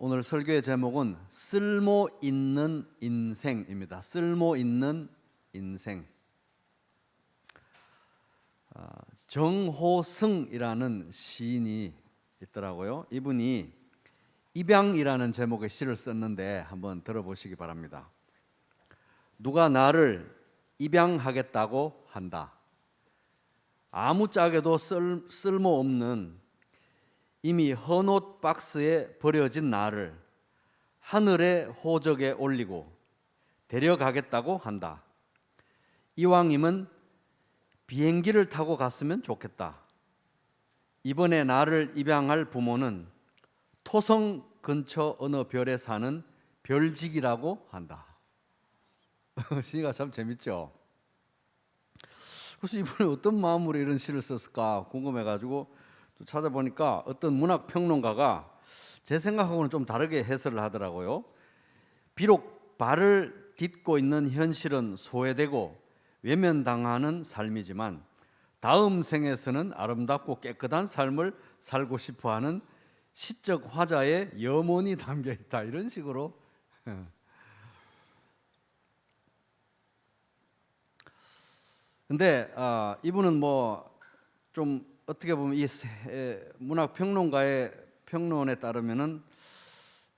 오늘 설교의 제목은 쓸모 있는 인생입니다. 쓸모 있는 인생. 정호승이라는 시인이 있더라고요. 이분이 입양이라는 제목의 시를 썼는데 한번 들어보시기 바랍니다. 누가 나를 입양하겠다고 한다. 아무짝에도 쓸모없는 이미 헌옷 박스에 버려진 나를 하늘의 호적에 올리고 데려가겠다고 한다. 이왕이면 비행기를 타고 갔으면 좋겠다. 이번에 나를 입양할 부모는 토성 근처 어느 별에 사는 별직이라고 한다. 시가 참 재밌죠? 그래서 이분이 어떤 마음으로 이런 시를 썼을까 궁금해가지고 또 찾아보니까 어떤 문학 평론가가 제 생각하고는 좀 다르게 해설을 하더라고요. 비록 발을 딛고 있는 현실은 소외되고 외면당하는 삶이지만 다음 생에서는 아름답고 깨끗한 삶을 살고 싶어하는 시적 화자의 염원이 담겨 있다. 이런 식으로. 근데 이분은 좀 어떻게 보면 이 문학 평론가의 평론에 따르면은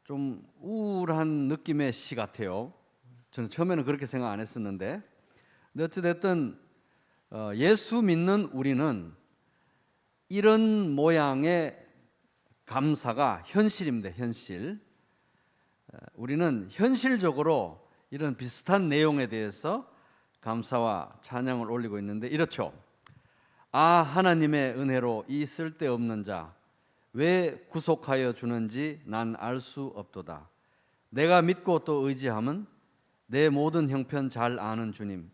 좀 우울한 느낌의 시 같아요. 저는 처음에는 그렇게 생각 안 했었는데, 근데 어찌됐든 예수 믿는 우리는 이런 모양의 감사가 현실입니다. 현실. 우리는 현실적으로 이런 비슷한 내용에 대해서 감사와 찬양을 올리고 있는데 이렇죠. 하나님의 은혜로 이 쓸데없는 자 왜 구속하여 주는지 난 알 수 없도다. 내가 믿고 또 의지함은 내 모든 형편 잘 아는 주님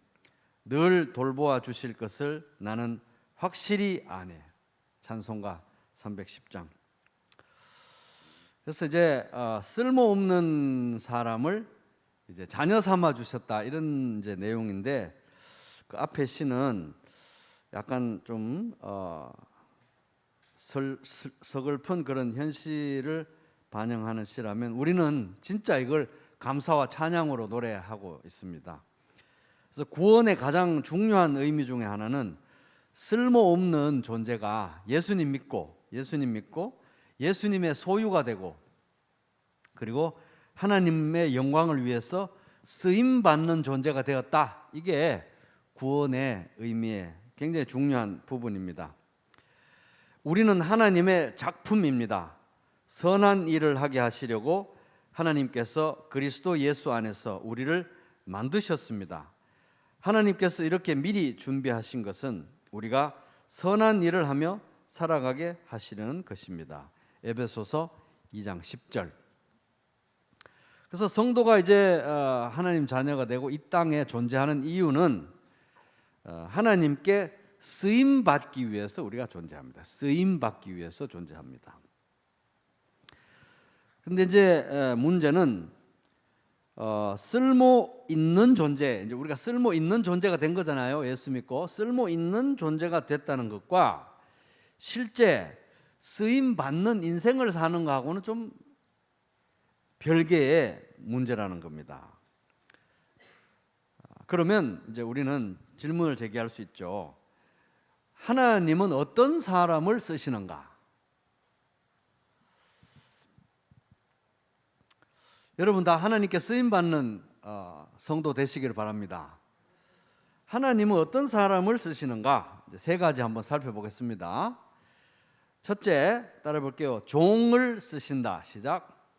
늘 돌보아 주실 것을 나는 확실히 아네. 찬송가 310장. 그래서 이제 쓸모없는 사람을 이제 자녀 삼아 주셨다 이런 이제 내용인데, 그 앞에 시는 약간 좀 서글픈 그런 현실을 반영하는 시라면 우리는 진짜 이걸 감사와 찬양으로 노래하고 있습니다. 그래서 구원의 가장 중요한 의미 중에 하나는 쓸모없는 존재가 예수님 믿고 예수님의 소유가 되고 그리고 하나님의 영광을 위해서 쓰임 받는 존재가 되었다. 이게 구원의 의미의 굉장히 중요한 부분입니다. 우리는 하나님의 작품입니다. 선한 일을 하게 하시려고 하나님께서 그리스도 예수 안에서 우리를 만드셨습니다. 하나님께서 이렇게 미리 준비하신 것은 우리가 선한 일을 하며 살아가게 하시려는 것입니다. 에베소서 2장 10절. 그래서 성도가 이제 하나님 자녀가 되고 이 땅에 존재하는 이유는 하나님께 쓰임 받기 위해서 우리가 존재합니다. 쓰임 받기 위해서 존재합니다. 그런데 이제 문제는 쓸모 있는 존재, 이제 우리가 쓸모 있는 존재가 된 거잖아요. 예수 믿고 쓸모 있는 존재가 됐다는 것과 실제 쓰임 받는 인생을 사는 거하고는 좀 별개의 문제라는 겁니다. 그러면 이제 우리는 질문을 제기할 수 있죠. 하나님은 어떤 사람을 쓰시는가? 여러분 다 하나님께 쓰임받는 성도 되시기를 바랍니다. 하나님은 어떤 사람을 쓰시는가? 이제 세 가지 한번 살펴보겠습니다. 첫째, 따라 볼게요. 종을 쓰신다. 시작.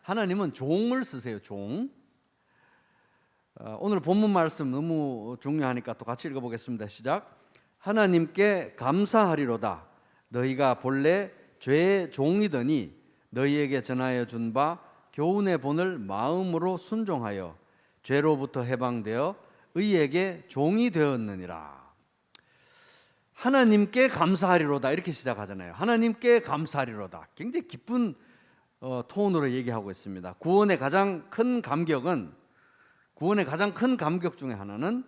하나님은 종을 쓰세요. 종. 오늘 본문 말씀 너무 중요하니까 또 같이 읽어보겠습니다. 시작. 하나님께 감사하리로다. 너희가 본래 죄의 종이더니 너희에게 전하여 준 바 교훈의 본을 마음으로 순종하여 죄로부터 해방되어 의에게 종이 되었느니라. 하나님께 감사하리로다 이렇게 시작하잖아요. 하나님께 감사하리로다. 굉장히 기쁜 톤으로 얘기하고 있습니다. 구원의 가장 큰 감격 중에 하나는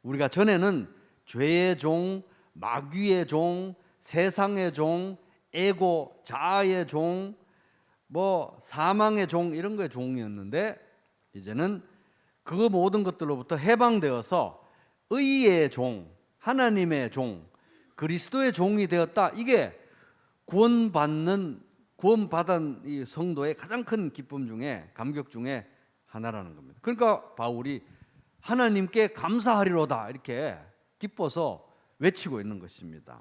우리가 전에는 죄의 종, 마귀의 종, 세상의 종, 에고, 자아의 종, 뭐 사망의 종 이런 거의 종이었는데 이제는 그 모든 것들로부터 해방되어서 의의 종, 하나님의 종, 그리스도의 종이 되었다. 이게 구원받은 이 성도의 가장 큰 기쁨 중에, 감격 중에 하나라는 겁니다. 그러니까 바울이 하나님께 감사하리로다 이렇게 기뻐서 외치고 있는 것입니다.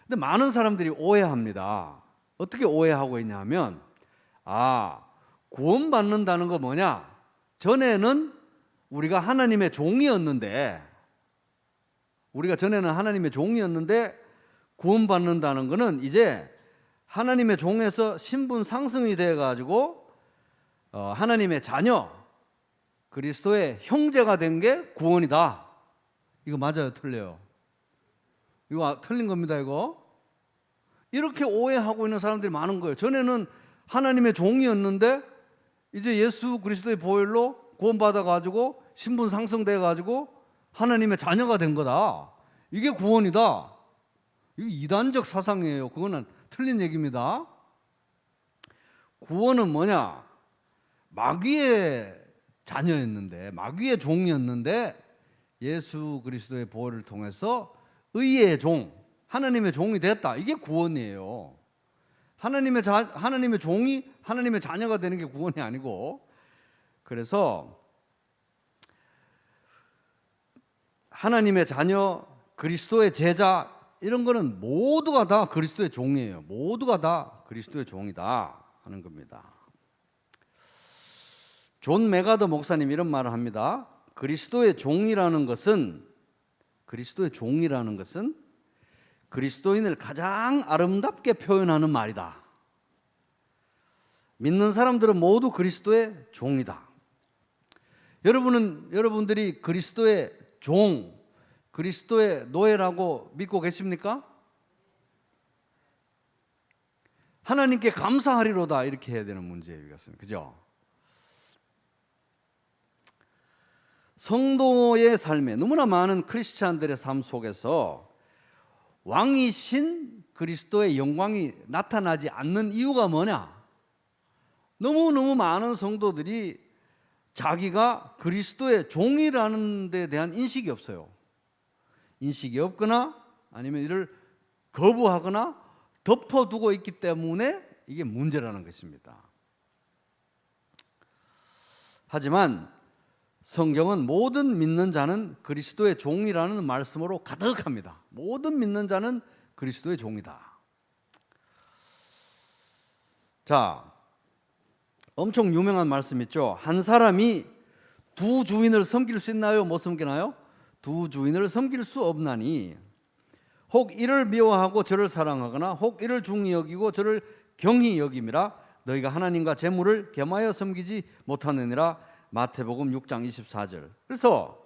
근데 많은 사람들이 오해합니다. 어떻게 오해하고 있냐면, 구원받는다는 거 뭐냐? 전에는 우리가 하나님의 종이었는데, 구원받는다는 거는 이제 하나님의 종에서 신분 상승이 돼가지고 하나님의 자녀, 그리스도의 형제가 된 게 구원이다. 이거 맞아요, 틀려요? 이거 틀린 겁니다, 이거. 이렇게 오해하고 있는 사람들이 많은 거예요. 전에는 하나님의 종이었는데 이제 예수 그리스도의 보혈로 구원받아가지고 신분 상승돼가지고 하나님의 자녀가 된 거다. 이게 구원이다. 이거 이단적 사상이에요. 그거는 틀린 얘기입니다. 구원은 뭐냐? 마귀의 자녀였는데, 마귀의 종이었는데 예수 그리스도의 보혈을 통해서 의의 종, 하나님의 종이 됐다. 이게 구원이에요. 하나님의 종이 하나님의 자녀가 되는 게 구원이 아니고, 그래서 하나님의 자녀, 그리스도의 제자 이런 거는 모두가 다 그리스도의 종이에요. 모두가 다 그리스도의 종이다 하는 겁니다. 존 메가더 목사님 이런 말을 합니다. 그리스도의 종이라는 것은 그리스도인을 가장 아름답게 표현하는 말이다. 믿는 사람들은 모두 그리스도의 종이다. 여러분들이 그리스도의 종, 그리스도의 노예라고 믿고 계십니까? 하나님께 감사하리로다 이렇게 해야 되는 문제예요, 이것은. 그죠? 성도의 삶에 너무나 많은 크리스찬들의 삶 속에서 왕이신 그리스도의 영광이 나타나지 않는 이유가 뭐냐? 너무너무 많은 성도들이 자기가 그리스도의 종이라는 데 대한 인식이 없어요. 인식이 없거나 아니면 이를 거부하거나 덮어두고 있기 때문에 이게 문제라는 것입니다. 하지만 성경은 모든 믿는 자는 그리스도의 종이라는 말씀으로 가득합니다. 모든 믿는 자는 그리스도의 종이다. 자, 엄청 유명한 말씀 있죠. 한 사람이 두 주인을 섬길 수 있나요? 못 섬기나요? 두 주인을 섬길 수 없나니 혹 이를 미워하고 저를 사랑하거나 혹 이를 중히 여기고 저를 경히 여김이라 너희가 하나님과 재물을 겸하여 섬기지 못하느니라. 마태복음 6장 24절. 그래서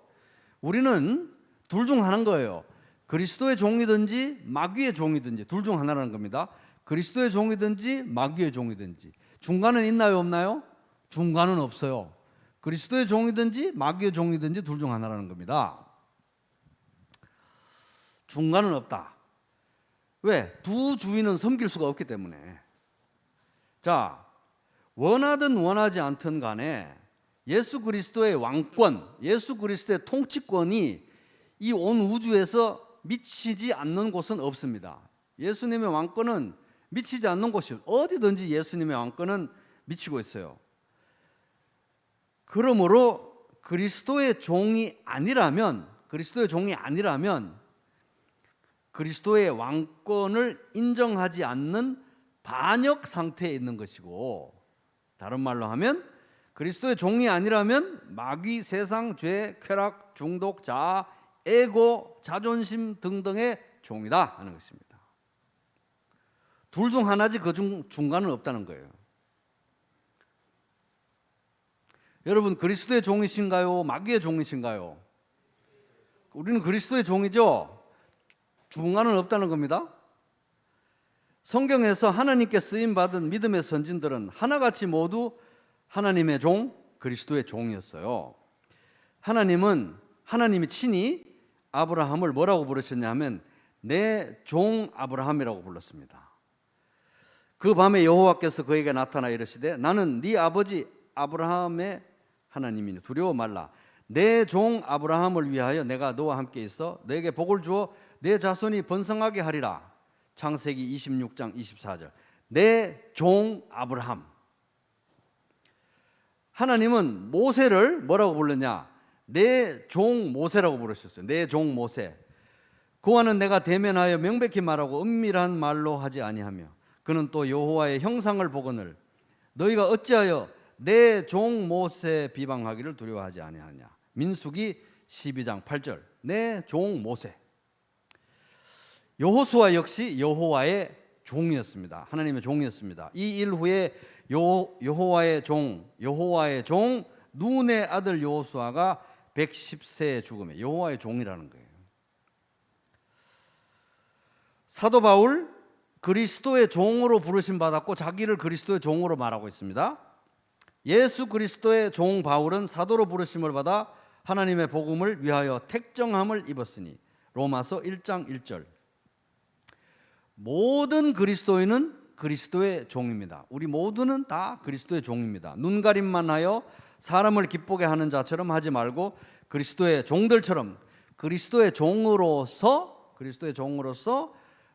우리는 둘 중 하나인 거예요. 그리스도의 종이든지 마귀의 종이든지 둘 중 하나라는 겁니다. 그리스도의 종이든지 마귀의 종이든지. 중간은 있나요, 없나요? 중간은 없어요. 그리스도의 종이든지 마귀의 종이든지 둘 중 하나라는 겁니다. 중간은 없다. 왜? 두 주인은 섬길 수가 없기 때문에. 자, 원하든 원하지 않든 간에 예수 그리스도의 왕권, 예수 그리스도의 통치권이 이 온 우주에서 미치지 않는 곳은 없습니다. 예수님의 왕권은 미치지 않는 곳이 어디든지 예수님의 왕권은 미치고 있어요. 그러므로 그리스도의 종이 아니라면 그리스도의 왕권을 인정하지 않는 반역 상태에 있는 것이고, 다른 말로 하면 그리스도의 종이 아니라면 마귀, 세상, 죄, 쾌락, 중독, 자아, 에고, 자존심 등등의 종이다 하는 것입니다. 둘 중 하나지 그 중간은 없다는 거예요. 여러분, 그리스도의 종이신가요? 마귀의 종이신가요? 우리는 그리스도의 종이죠. 중간은 없다는 겁니다. 성경에서 하나님께 쓰임받은 믿음의 선진들은 하나같이 모두 하나님의 종, 그리스도의 종이었어요. 하나님이 친히 아브라함을 뭐라고 부르셨냐면 내 종 아브라함이라고 불렀습니다. 그 밤에 여호와께서 그에게 나타나 이르시되 나는 네 아버지 아브라함의 하나님이니 두려워 말라. 내 종 아브라함을 위하여 내가 너와 함께 있어 너에게 복을 주어 내 자손이 번성하게 하리라. 창세기 26장 24절. 내 종 아브라함. 하나님은 모세를 뭐라고 불렀냐? 내 종 모세라고 부르셨어요. 내 종 모세. 그와는 내가 대면하여 명백히 말하고 은밀한 말로 하지 아니하며 그는 또 여호와의 형상을 보거늘 너희가 어찌하여 내 종 모세 비방하기를 두려워하지 아니하냐. 민수기 12장 8절. 내 종 모세. 여호수아 역시 여호와의 종이었습니다. 하나님의 종이었습니다. 이 일 후에 여호와의 종 눈의 아들 여호수아가 110세에 죽음에 여호와의 종이라는 거예요. 사도 바울 그리스도의 종으로 부르심 받았고 자기를 그리스도의 종으로 말하고 있습니다. 예수 그리스도의 종 바울은 사도로 부르심을 받아 하나님의 복음을 위하여 택정함을 입었으니 로마서 1장 1절. 모든 그리스도인은 그리스도의 종입니다. 우리 모두는 다 그리스도의 종입니다. 눈가림만 하여 사람을 기쁘게 하는 자처럼 하지 말고 그리스도의 종들처럼 그리스도의 종으로서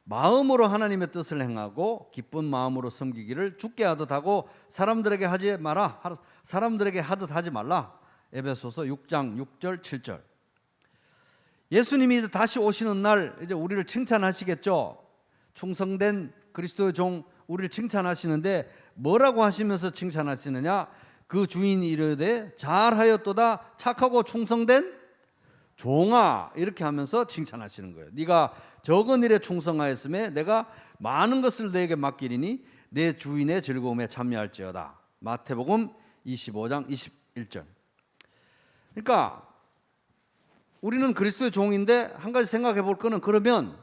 마음으로 하나님의 뜻을 행하고 기쁜 마음으로 섬기기를 주께 하듯 하고 사람들에게 하지 마라. 사람들에게 하듯 하지 말라. 에베소서 6장 6절 7절. 예수님이 다시 오시는 날 이제 우리를 칭찬하시겠죠. 충성된 그리스도의 종 우리를 칭찬하시는데 뭐라고 하시면서 칭찬하시느냐? 그 주인이 이르되 잘하였도다 착하고 충성된 종아 이렇게 하면서 칭찬하시는 거예요. 네가 적은 일에 충성하였음에 내가 많은 것을 너에게 맡기리니 내 주인의 즐거움에 참여할지어다. 마태복음 25장 21절. 그러니까 우리는 그리스도의 종인데 한 가지 생각해 볼 거는 그러면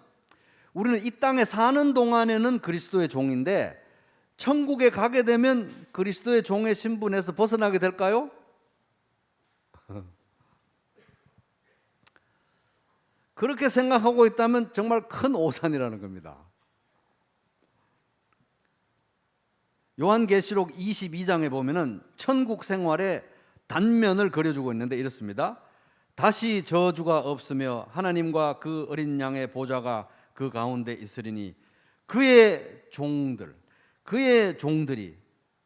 우리는 이 땅에 사는 동안에는 그리스도의 종인데 천국에 가게 되면 그리스도의 종의 신분에서 벗어나게 될까요? 그렇게 생각하고 있다면 정말 큰 오산이라는 겁니다. 요한계시록 22장에 보면은 천국 생활의 단면을 그려주고 있는데 이렇습니다. 다시 저주가 없으며 하나님과 그 어린 양의 보좌가 그 가운데 있으리니 그의 종들이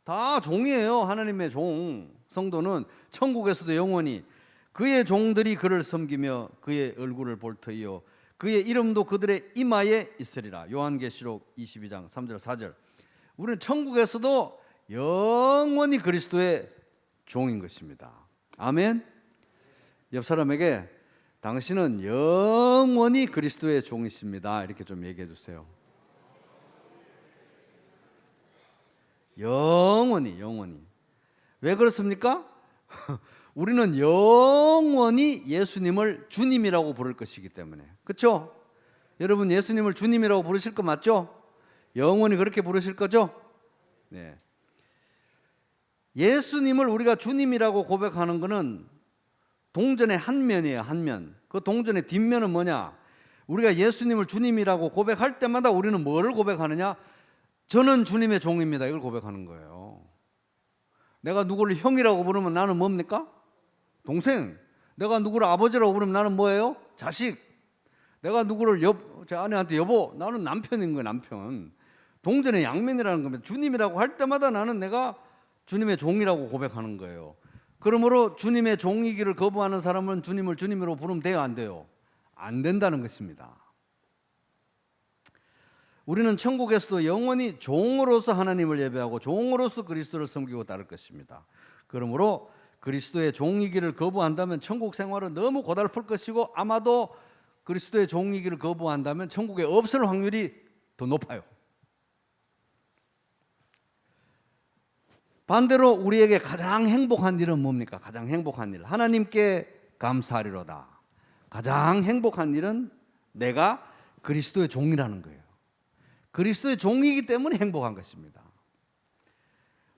다 종이에요. 하나님의 종. 성도는 천국에서도 영원히 그의 종들이 그를 섬기며 그의 얼굴을 볼 터이요 그의 이름도 그들의 이마에 있으리라. 요한계시록 22장 3절 4절. 우리는 천국에서도 영원히 그리스도의 종인 것입니다. 아멘. 옆 사람에게 당신은 영원히 그리스도의 종이십니다. 이렇게 좀 얘기해 주세요. 영원히. 왜 그렇습니까? 우리는 영원히 예수님을 주님이라고 부를 것이기 때문에. 그렇죠? 여러분 예수님을 주님이라고 부르실 거 맞죠? 영원히 그렇게 부르실 거죠? 네. 예수님을 우리가 주님이라고 고백하는 것은 동전의 한 면이에요. 한 면. 그 동전의 뒷면은 뭐냐? 우리가 예수님을 주님이라고 고백할 때마다 우리는 뭐를 고백하느냐? 저는 주님의 종입니다. 이걸 고백하는 거예요. 내가 누구를 형이라고 부르면 나는 뭡니까? 동생. 내가 누구를 아버지라고 부르면 나는 뭐예요? 자식. 내가 누구를 제 아내한테 여보, 나는 남편인 거예요. 남편. 동전의 양면이라는 겁니다. 주님이라고 할 때마다 나는 내가 주님의 종이라고 고백하는 거예요. 그러므로 주님의 종이기를 거부하는 사람은 주님을 주님으로 부르면 돼요? 안 돼요? 안 된다는 것입니다. 우리는 천국에서도 영원히 종으로서 하나님을 예배하고 종으로서 그리스도를 섬기고 따를 것입니다. 그러므로 그리스도의 종이기를 거부한다면 천국 생활은 너무 고달플 것이고 아마도 그리스도의 종이기를 거부한다면 천국에 없을 확률이 더 높아요. 반대로 우리에게 가장 행복한 일은 뭡니까? 가장 행복한 일. 하나님께 감사하리로다. 가장 행복한 일은 내가 그리스도의 종이라는 거예요. 그리스도의 종이기 때문에 행복한 것입니다.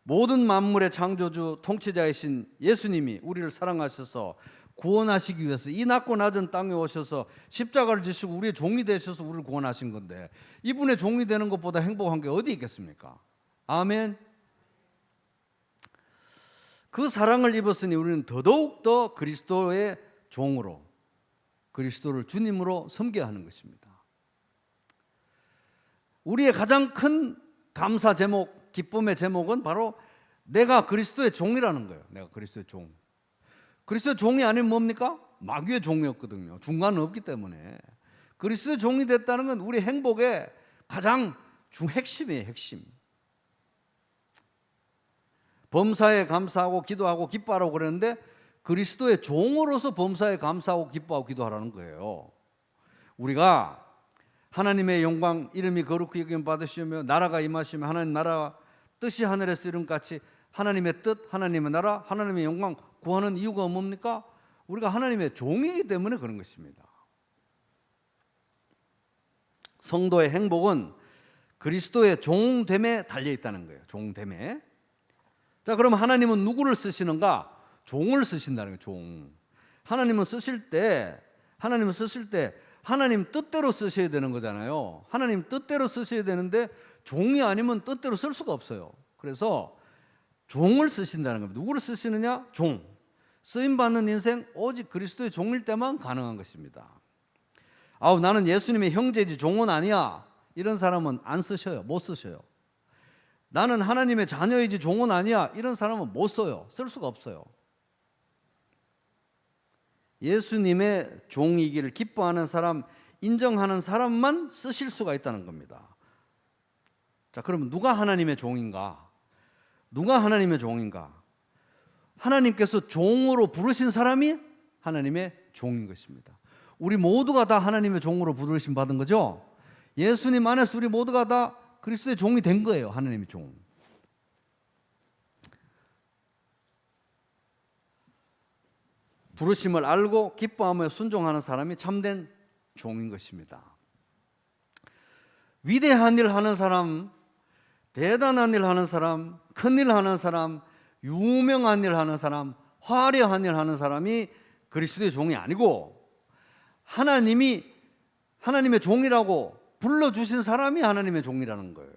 모든 만물의 창조주 통치자이신 예수님이 우리를 사랑하셔서 구원하시기 위해서 이 낮고 낮은 땅에 오셔서 십자가를 지시고 우리의 종이 되셔서 우리를 구원하신 건데 이분의 종이 되는 것보다 행복한 게 어디 있겠습니까? 아멘. 그 사랑을 입었으니 우리는 더더욱 더 그리스도의 종으로 그리스도를 주님으로 섬겨야 하는 것입니다. 우리의 가장 큰 감사 제목, 기쁨의 제목은 바로 내가 그리스도의 종이라는 거예요. 내가 그리스도의 종. 그리스도의 종이 아니면 뭡니까? 마귀의 종이었거든요. 중간은 없기 때문에. 그리스도의 종이 됐다는 건 우리 행복의 가장 핵심이에요. 핵심. 범사에 감사하고 기도하고 기뻐하라고 그랬는데 그리스도의 종으로서 범사에 감사하고 기뻐하고 기도하라는 거예요. 우리가 하나님의 영광 이름이 거룩히 여김 받으시며 나라가 임하시며 하나님 나라 뜻이 하늘에서 이룬같이 하나님의 뜻, 하나님의 나라, 하나님의 영광 구하는 이유가 뭡니까? 우리가 하나님의 종이기 때문에 그런 것입니다. 성도의 행복은 그리스도의 종됨에 달려 있다는 거예요. 종됨에. 자, 그럼 하나님은 누구를 쓰시는가? 종을 쓰신다는 거예요. 종. 하나님은 쓰실 때 하나님 뜻대로 쓰셔야 되는 거잖아요. 하나님 뜻대로 쓰셔야 되는데 종이 아니면 뜻대로 쓸 수가 없어요. 그래서 종을 쓰신다는 겁니다. 누구를 쓰시느냐? 종. 쓰임받는 인생 오직 그리스도의 종일 때만 가능한 것입니다. 아우 나는 예수님의 형제지 종은 아니야. 이런 사람은 안 쓰셔요. 못 쓰셔요. 나는 하나님의 자녀이지 종은 아니야. 이런 사람은 못 써요. 쓸 수가 없어요. 예수님의 종이기를 기뻐하는 사람, 인정하는 사람만 쓰실 수가 있다는 겁니다. 자, 그러면 누가 하나님의 종인가? 누가 하나님의 종인가? 하나님께서 종으로 부르신 사람이 하나님의 종인 것입니다. 우리 모두가 다 하나님의 종으로 부르심 받은 거죠? 예수님 안에서 우리 모두가 다 그리스도의 종이 된 거예요. 하나님의 종. 부르심을 알고 기뻐하며 순종하는 사람이 참된 종인 것입니다. 위대한 일 하는 사람, 대단한 일 하는 사람, 큰 일 하는 사람, 유명한 일 하는 사람, 화려한 일 하는 사람이 그리스도의 종이 아니고 하나님이 하나님의 종이라고 불러주신 사람이 하나님의 종이라는 거예요.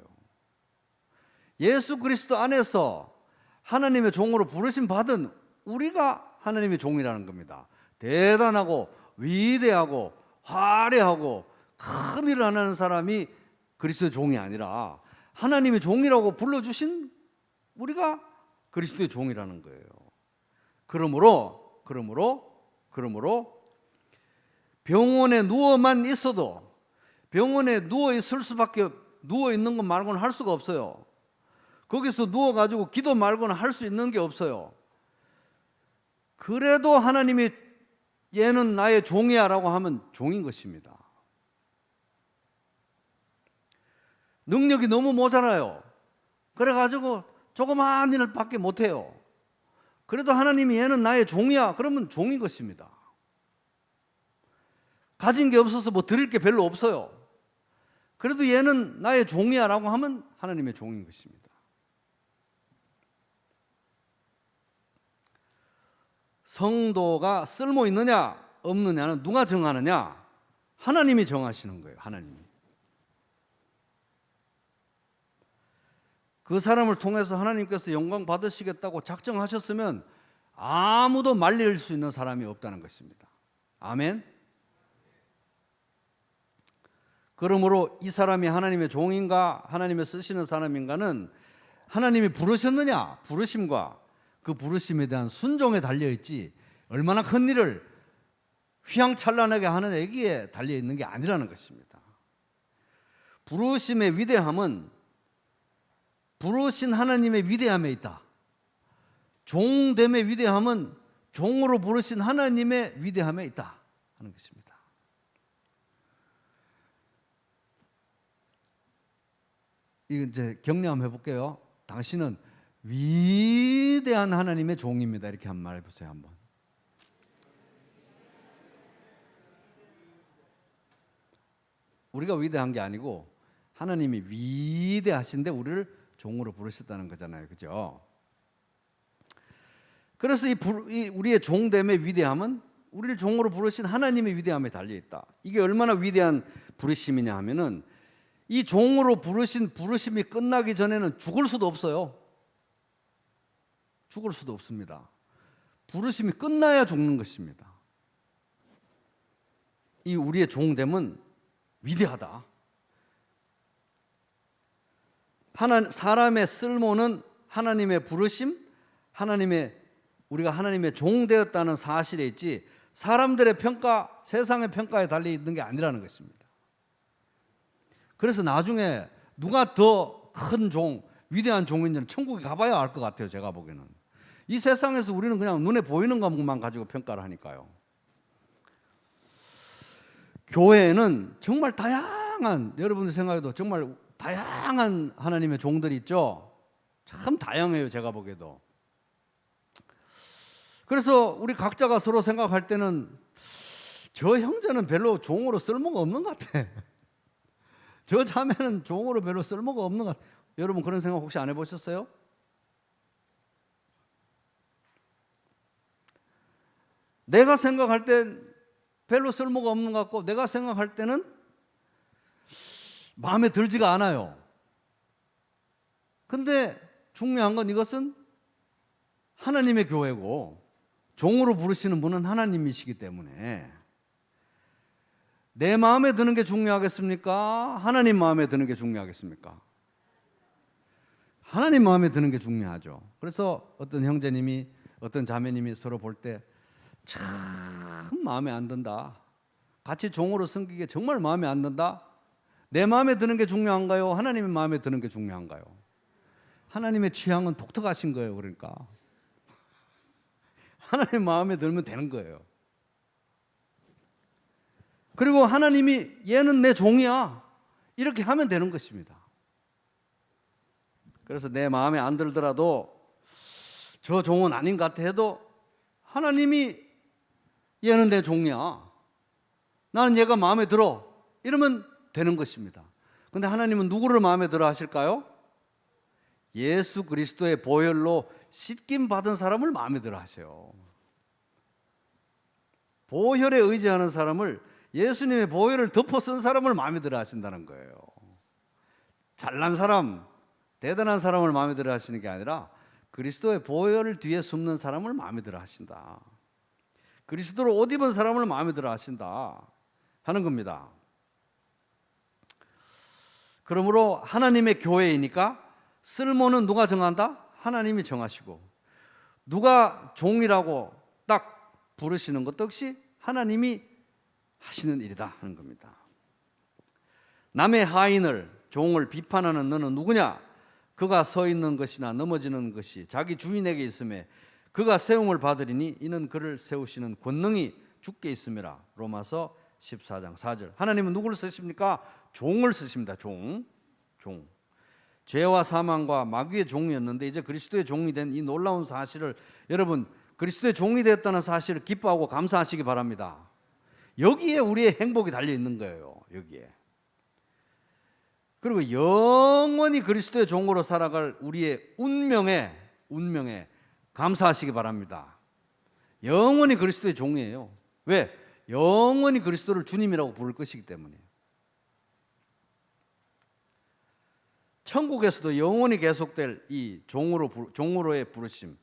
예수 그리스도 안에서 하나님의 종으로 부르심 받은 우리가 하나님의 종이라는 겁니다. 대단하고 위대하고 화려하고 큰 일을 하는 사람이 그리스도의 종이 아니라 하나님의 종이라고 불러주신 우리가 그리스도의 종이라는 거예요. 그러므로 병원에 누워만 있어도 병원에 누워 있을 수밖에 누워 있는 것 말고는 할 수가 없어요. 거기서 누워가지고 기도 말고는 할 수 있는 게 없어요. 그래도 하나님이 얘는 나의 종이야 라고 하면 종인 것입니다. 능력이 너무 모자라요. 그래가지고 조그마한 일을 밖에 못해요. 그래도 하나님이 얘는 나의 종이야 그러면 종인 것입니다. 가진 게 없어서 뭐 드릴 게 별로 없어요. 그래도 얘는 나의 종이야 라고 하면 하나님의 종인 것입니다. 성도가 쓸모 있느냐 없느냐는 누가 정하느냐? 하나님이 정하시는 거예요. 하나님이. 그 사람을 통해서 하나님께서 영광 받으시겠다고 작정하셨으면 아무도 말릴 수 있는 사람이 없다는 것입니다. 아멘. 그러므로 이 사람이 하나님의 종인가 하나님의 쓰시는 사람인가는 하나님이 부르셨느냐 부르심과 그 부르심에 대한 순종에 달려있지 얼마나 큰 일을 휘황찬란하게 하는 애기에 달려있는 게 아니라는 것입니다. 부르심의 위대함은 부르신 하나님의 위대함에 있다. 종됨의 위대함은 종으로 부르신 하나님의 위대함에 있다 하는 것입니다. 이거 이제 격려 한번 해볼게요. 당신은 위대한 하나님의 종입니다. 이렇게 한번 말해보세요. 한번. 우리가 위대한 게 아니고 하나님이 위대하신데 우리를 종으로 부르셨다는 거잖아요. 그죠? 그래서 이 우리의 종됨의 위대함은 우리를 종으로 부르신 하나님의 위대함에 달려 있다. 이게 얼마나 위대한 부르심이냐 하면은 이 종으로 부르신 부르심이 끝나기 전에는 죽을 수도 없어요. 죽을 수도 없습니다. 부르심이 끝나야 죽는 것입니다. 이 우리의 종됨은 위대하다. 사람의 쓸모는 하나님의 부르심, 우리가 하나님의 종 되었다는 사실에 있지 사람들의 평가, 세상의 평가에 달려 있는 게 아니라는 것입니다. 그래서 나중에 누가 더 큰 종, 위대한 종인지는 천국에 가봐야 알 것 같아요. 제가 보기에는. 이 세상에서 우리는 그냥 눈에 보이는 것만 가지고 평가를 하니까요. 교회에는 정말 다양한, 여러분들 생각해도 정말 다양한 하나님의 종들이 있죠. 참 다양해요. 제가 보기에도. 그래서 우리 각자가 서로 생각할 때는 저 형제는 별로 종으로 쓸모가 없는 것 같아. 저 자매는 종으로 별로 쓸모가 없는 것 같아. 여러분 그런 생각 혹시 안 해보셨어요? 내가 생각할 땐 별로 쓸모가 없는 것 같고 내가 생각할 때는 마음에 들지가 않아요. 근데 중요한 건 이것은 하나님의 교회고 종으로 부르시는 분은 하나님이시기 때문에 내 마음에 드는 게 중요하겠습니까? 하나님 마음에 드는 게 중요하겠습니까? 하나님 마음에 드는 게 중요하죠. 그래서 어떤 형제님이 어떤 자매님이 서로 볼 때 참 마음에 안 든다. 같이 종으로 섬기기에 정말 마음에 안 든다. 내 마음에 드는 게 중요한가요? 하나님의 마음에 드는 게 중요한가요? 하나님의 취향은 독특하신 거예요. 그러니까 하나님 마음에 들면 되는 거예요. 그리고 하나님이 얘는 내 종이야 이렇게 하면 되는 것입니다. 그래서 내 마음에 안 들더라도 저 종은 아닌 것 같아 해도 하나님이 얘는 내 종이야, 나는 얘가 마음에 들어 이러면 되는 것입니다. 그런데 하나님은 누구를 마음에 들어 하실까요? 예수 그리스도의 보혈로 씻김 받은 사람을 마음에 들어 하세요. 보혈에 의지하는 사람을, 예수님의 보혈을 덮어 쓴 사람을 마음에 들어 하신다는 거예요. 잘난 사람, 대단한 사람을 마음에 들어 하시는 게 아니라 그리스도의 보혈을 뒤에 숨는 사람을 마음에 들어 하신다. 그리스도로 옷 입은 사람을 마음에 들어 하신다 하는 겁니다. 그러므로 하나님의 교회이니까 쓸모는 누가 정한다? 하나님이 정하시고, 누가 종이라고 딱 부르시는 것도 역시 하나님이 하시는 일이다 하는 겁니다. 남의 하인을, 종을 비판하는 너는 누구냐? 그가 서 있는 것이나 넘어지는 것이 자기 주인에게 있음에 그가 세움을 받으리니 이는 그를 세우시는 권능이 주께 있음이라. 로마서 14장 4절. 하나님은 누구를 쓰십니까? 종을 쓰십니다. 종. 죄와 사망과 마귀의 종이었는데 이제 그리스도의 종이 된 이 놀라운 사실을, 여러분 그리스도의 종이 되었다는 사실을 기뻐하고 감사하시기 바랍니다. 여기에 우리의 행복이 달려 있는 거예요. 여기에. 그리고 영원히 그리스도의 종으로 살아갈 우리의 운명에 감사하시기 바랍니다. 영원히 그리스도의 종이에요. 왜? 영원히 그리스도를 주님이라고 부를 것이기 때문이에요. 천국에서도 영원히 계속될 이 종으로의 부르심,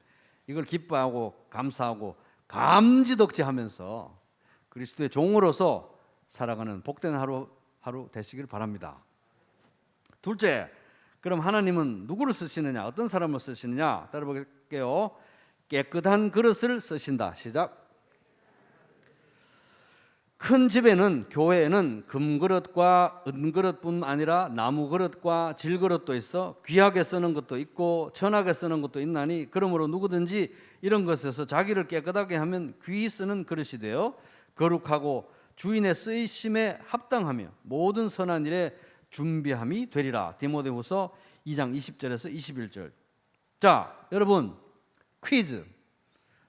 이걸 기뻐하고 감사하고 감지덕지하면서 그리스도의 종으로서 살아가는 복된 하루 되시길 바랍니다. 둘째, 그럼 하나님은 누구를 쓰시느냐? 어떤 사람을 쓰시느냐? 따라볼게요. 깨끗한 그릇을 쓰신다. 시작. 큰 집에는, 교회에는 금그릇과 은그릇뿐 아니라 나무그릇과 질그릇도 있어 귀하게 쓰는 것도 있고 천하게 쓰는 것도 있나니 그러므로 누구든지 이런 것에서 자기를 깨끗하게 하면 귀히 쓰는 그릇이 되어 거룩하고 주인의 쓰이심에 합당하며 모든 선한 일에 준비함이 되리라. 디모데후서 2장 20절에서 21절. 자, 여러분 퀴즈.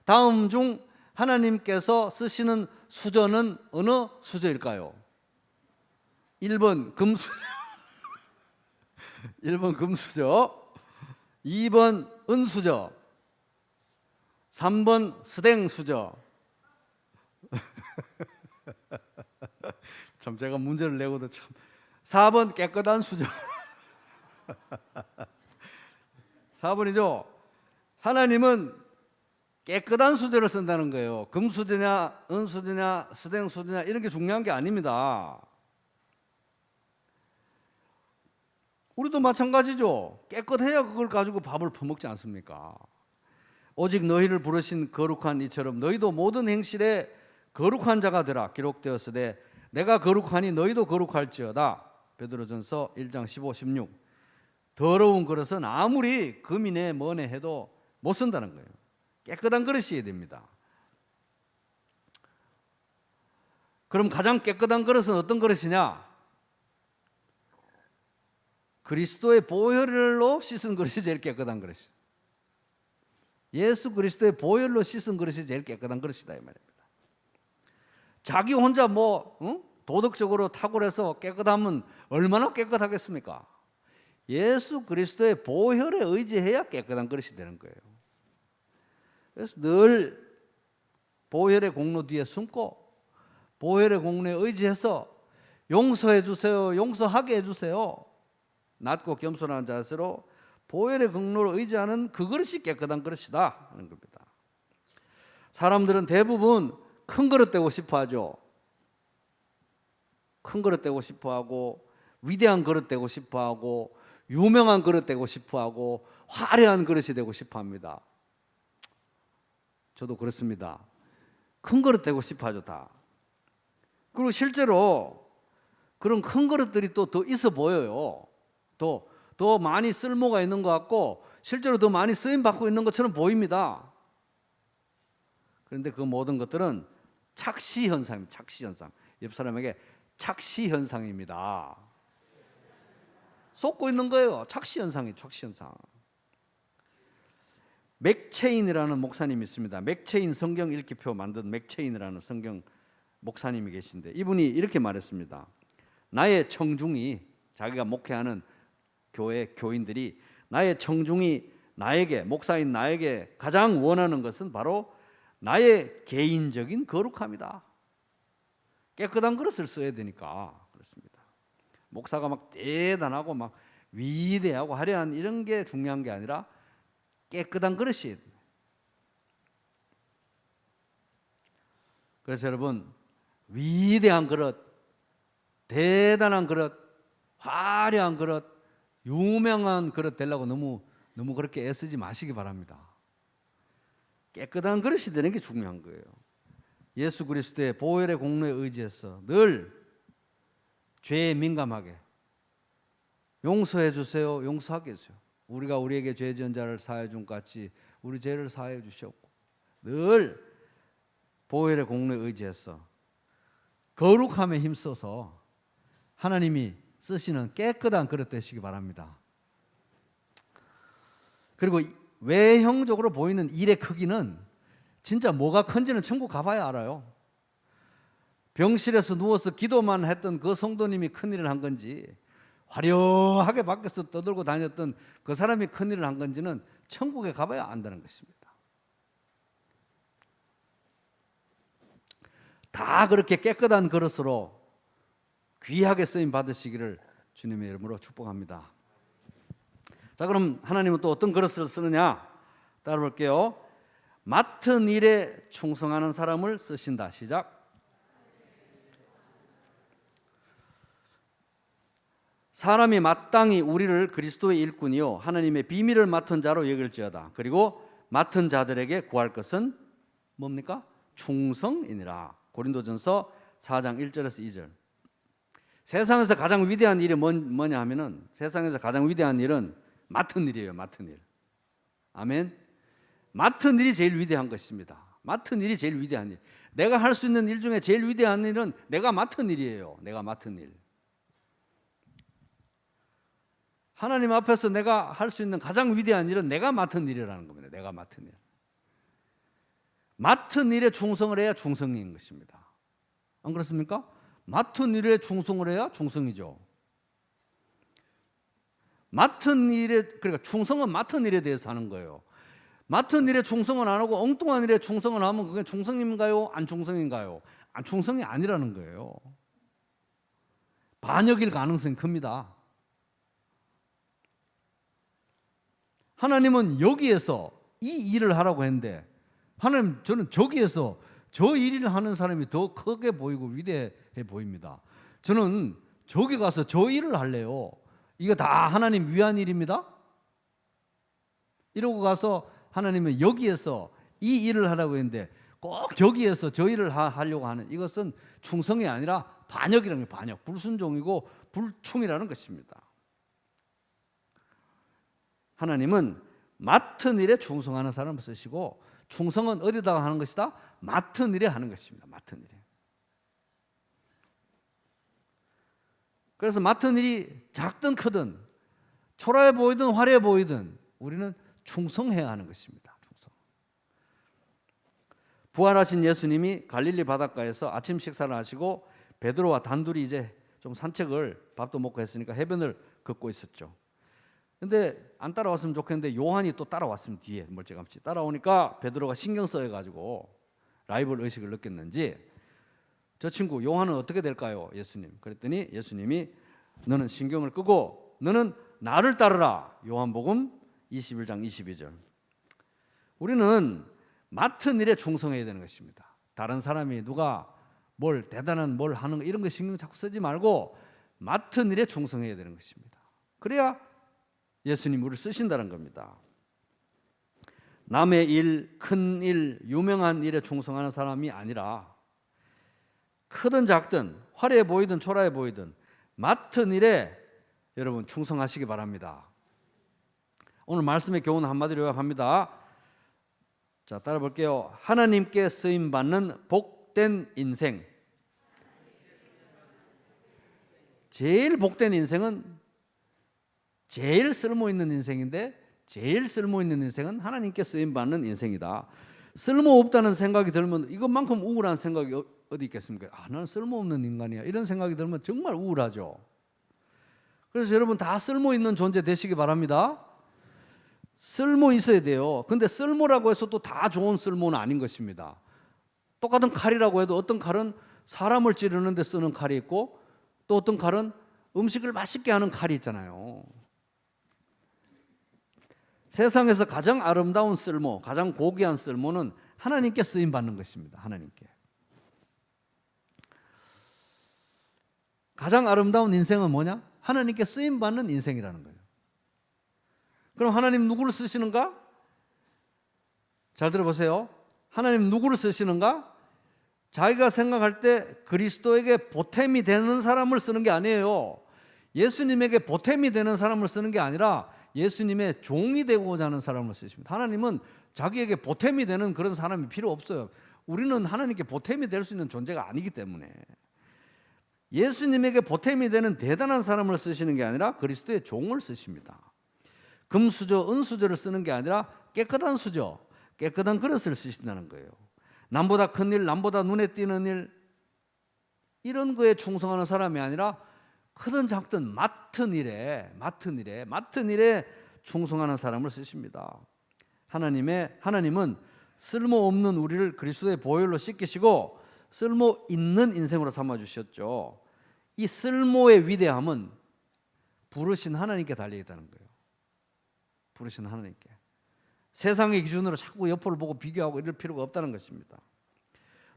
다음 중 하나님께서 쓰시는 수저는 어느 수저일까요? 1번 금수저, 1번 금수저, 2번 은수저, 3번 스댕수저. 참 제가 문제를 내고도 참. 4번 깨끗한 수저. 4번이죠. 하나님은 깨끗한 수저를 쓴다는 거예요. 금수저냐 은수저냐 스댕수저냐 이런 게 중요한 게 아닙니다. 우리도 마찬가지죠. 깨끗해야 그걸 가지고 밥을 퍼먹지 않습니까? 오직 너희를 부르신 거룩한 이처럼 너희도 모든 행실에 거룩한 자가 되라 기록되었으되 내가 거룩하니 너희도 거룩할지어다. 베드로전서 1장 15, 16. 더러운 그릇은 아무리 금이네 뭐네 해도 못 쓴다는 거예요. 깨끗한 그릇이어야 됩니다. 그럼 가장 깨끗한 그릇은 어떤 그릇이냐? 그리스도의 보혈로 씻은 그릇이 제일 깨끗한 그릇이다. 예수 그리스도의 보혈로 씻은 그릇이 제일 깨끗한 그릇이다 이 말입니다. 자기 혼자 도덕적으로 탁월해서 깨끗하면 얼마나 깨끗하겠습니까? 예수 그리스도의 보혈에 의지해야 깨끗한 그릇이 되는 거예요. 그래서 늘 보혈의 공로 뒤에 숨고 보혈의 공로에 의지해서 용서해 주세요, 용서하게 해주세요. 낮고 겸손한 자세로 보혈의 공로를 의지하는 그 그릇이 깨끗한 그릇이다 하는 겁니다. 사람들은 대부분 큰 그릇 되고 싶어 하죠. 큰 그릇 되고 싶어 하고 위대한 그릇 되고 싶어 하고 유명한 그릇 되고 싶어 하고 화려한 그릇이 되고 싶어 합니다. 저도 그렇습니다. 큰 그릇 되고 싶어 하죠 다. 그리고 실제로 그런 큰 그릇들이 또 더 있어 보여요. 더 많이 쓸모가 있는 것 같고 실제로 더 많이 쓰임 받고 있는 것처럼 보입니다. 그런데 그 모든 것들은 착시 현상입니다. 착시 현상. 옆 사람에게 착시 현상입니다. 쏟고 있는 거예요. 착시 현상이에요. 착시 현상. 맥체인이라는 목사님이 있습니다. 맥체인 성경 읽기표 만든 맥체인이라는 성경 목사님이 계신데 이분이 이렇게 말했습니다. 나의 청중이, 자기가 목회하는 교회 교인들이 나의 청중이 나에게, 목사인 나에게 가장 원하는 것은 바로 나의 개인적인 거룩함이다. 깨끗한 그릇을 써야 되니까 그렇습니다. 목사가 막 대단하고 막 위대하고 화려한 이런 게 중요한 게 아니라 깨끗한 그릇이. 그래서 여러분, 위대한 그릇, 대단한 그릇, 화려한 그릇, 유명한 그릇 되려고 너무 그렇게 애쓰지 마시기 바랍니다. 깨끗한 그릇이 되는 게 중요한 거예요. 예수 그리스도의 보혈의 공로에 의지해서 늘 죄에 민감하게 용서해 주세요, 용서하게 해주세요. 우리가 우리에게 죄 지은 자를 사하여 준 같이 우리 죄를 사하여 주시옵고, 늘 보혈의 공로에 의지해서 거룩함에 힘써서 하나님이 쓰시는 깨끗한 그릇 되시기 바랍니다. 그리고 외형적으로 보이는 일의 크기는 진짜 뭐가 큰지는 천국 가봐야 알아요. 병실에서 누워서 기도만 했던 그 성도님이 큰일을 한 건지, 화려하게 밖에서 떠들고 다녔던 그 사람이 큰일을 한 건지는 천국에 가봐야 안다는 것입니다. 다 그렇게 깨끗한 그릇으로 귀하게 쓰임 받으시기를 주님의 이름으로 축복합니다. 자, 그럼 하나님은 또 어떤 그릇을 쓰느냐? 따라 볼게요. 맡은 일에 충성하는 사람을 쓰신다. 시작. 사람이 마땅히 우리를 그리스도의 일꾼이요 하나님의 비밀을 맡은 자로 여길지어다. 그리고 맡은 자들에게 구할 것은 뭡니까? 충성이니라. 고린도전서 4장 1절에서 2절. 세상에서 가장 위대한 일이 뭐냐 하면은, 세상에서 가장 위대한 일은 맡은 일이에요. 맡은 일. 아멘. 맡은 일이 제일 위대한 것입니다. 맡은 일이 제일 위대한 일. 내가 할 수 있는 일 중에 제일 위대한 일은 내가 맡은 일이에요. 내가 맡은 일. 하나님 앞에서 내가 할 수 있는 가장 위대한 일은 내가 맡은 일이라는 겁니다. 내가 맡은 일. 맡은 일에 충성을 해야 충성인 것입니다. 안 그렇습니까? 맡은 일에 충성을 해야 충성이죠. 맡은 일에, 그러니까 충성은 맡은 일에 대해서 하는 거예요. 맡은 일에 충성은 안 하고 엉뚱한 일에 충성을 하면 그게 충성인가요? 안 충성인가요? 안 충성이 아니라는 거예요. 반역일 가능성이 큽니다. 하나님은 여기에서 이 일을 하라고 했는데 하나님, 저는 저기에서 저 일을 하는 사람이 더 크게 보이고 위대해 보입니다. 저는 저기 가서 저 일을 할래요. 이거 다 하나님 위한 일입니다. 이러고 가서 하나님은 여기에서 이 일을 하라고 했는데 꼭 저기에서 저 일을 하려고 하는, 이것은 충성이 아니라 반역이라는 거예요. 반역, 불순종이고 불충이라는 것입니다. 하나님은 맡은 일에 충성하는 사람을 쓰시고, 충성은 어디다가 하는 것이다? 맡은 일에 하는 것입니다. 맡은 일에. 그래서 맡은 일이 작든 크든 초라해 보이든 화려해 보이든 우리는 충성해야 하는 것입니다. 충성. 부활하신 예수님이 갈릴리 바닷가에서 아침 식사를 하시고 베드로와 단둘이 이제 좀 산책을, 밥도 먹고 했으니까 해변을 걷고 있었죠. 근데 안 따라왔으면 좋겠는데 요한이 또 따라왔으면 뒤에 멀찌감치 따라오니까 베드로가 신경 써가지고 라이벌 의식을 느꼈는지 저 친구 요한은 어떻게 될까요? 예수님. 그랬더니 예수님이 너는 신경을 끄고 너는 나를 따르라. 요한복음 21장 22절. 우리는 맡은 일에 충성해야 되는 것입니다. 다른 사람이 누가 뭘 대단한 뭘 하는 거 이런 거 신경 자꾸 쓰지 말고 맡은 일에 충성해야 되는 것입니다. 그래야 예수님 우리를 쓰신다는 겁니다. 남의 일, 큰 일, 유명한 일에 충성하는 사람이 아니라 크든 작든 화려해 보이든 초라해 보이든 맡은 일에 여러분 충성하시기 바랍니다. 오늘 말씀의 교훈 한마디로 요약합니다. 자, 따라 볼게요. 하나님께 쓰임 받는 복된 인생. 제일 복된 인생은 제일 쓸모 있는 인생인데, 제일 쓸모 있는 인생은 하나님께 쓰임 받는 인생이다. 쓸모 없다는 생각이 들면 이것만큼 우울한 생각이 어디 있겠습니까? 나는 쓸모 없는 인간이야. 이런 생각이 들면 정말 우울하죠. 그래서 여러분 다 쓸모 있는 존재 되시기 바랍니다. 쓸모 있어야 돼요. 근데 쓸모라고 해서 또 다 좋은 쓸모는 아닌 것입니다. 똑같은 칼이라고 해도 어떤 칼은 사람을 찌르는 데 쓰는 칼이 있고 또 어떤 칼은 음식을 맛있게 하는 칼이 있잖아요. 세상에서 가장 아름다운 쓸모, 가장 고귀한 쓸모는 하나님께 쓰임 받는 것입니다. 하나님께. 가장 아름다운 인생은 뭐냐? 하나님께 쓰임 받는 인생이라는 거예요. 그럼 하나님 누구를 쓰시는가? 잘 들어보세요. 하나님 누구를 쓰시는가? 자기가 생각할 때 그리스도에게 보탬이 되는 사람을 쓰는 게 아니에요. 예수님에게 보탬이 되는 사람을 쓰는 게 아니라 예수님의 종이 되고자 하는 사람을 쓰십니다. 하나님은 자기에게 보탬이 되는 그런 사람이 필요 없어요. 우리는 하나님께 보탬이 될 수 있는 존재가 아니기 때문에 예수님에게 보탬이 되는 대단한 사람을 쓰시는 게 아니라 그리스도의 종을 쓰십니다. 금수저, 은수저를 쓰는 게 아니라 깨끗한 수저, 깨끗한 그릇을 쓰신다는 거예요. 남보다 큰 일, 남보다 눈에 띄는 일, 이런 거에 충성하는 사람이 아니라 크든 작든 맡은 일에 충성하는 사람을 쓰십니다. 하나님은 쓸모없는 우리를 그리스도의 보혈로 씻기시고 쓸모 있는 인생으로 삼아 주셨죠. 이 쓸모의 위대함은 부르신 하나님께 달려 있다는 거예요. 부르신 하나님께. 세상의 기준으로 자꾸 옆을 보고 비교하고 이럴 필요가 없다는 것입니다.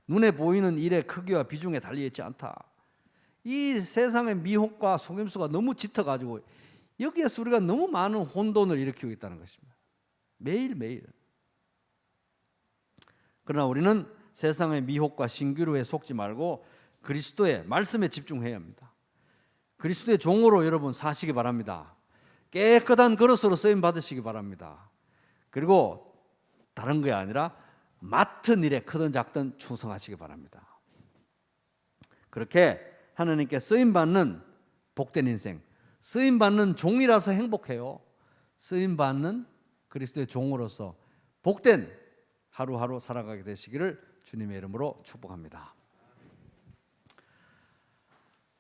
눈에 보이는 일의 크기와 비중에 달려 있지 않다. 이 세상의 미혹과 속임수가 너무 짙어가지고 여기에서 우리가 너무 많은 혼돈을 일으키고 있다는 것입니다. 매일매일. 그러나 우리는 세상의 미혹과 신기루에 속지 말고 그리스도의 말씀에 집중해야 합니다. 그리스도의 종으로 여러분 사시기 바랍니다. 깨끗한 그릇으로 쓰임 받으시기 바랍니다. 그리고 다른 게 아니라 맡은 일에 크든 작든 충성하시기 바랍니다. 그렇게 하나님께 쓰임받는 복된 인생, 쓰임받는 종이라서 행복해요. 쓰임받는 그리스도의 종으로서 복된 하루하루 살아가게 되시기를 주님의 이름으로 축복합니다.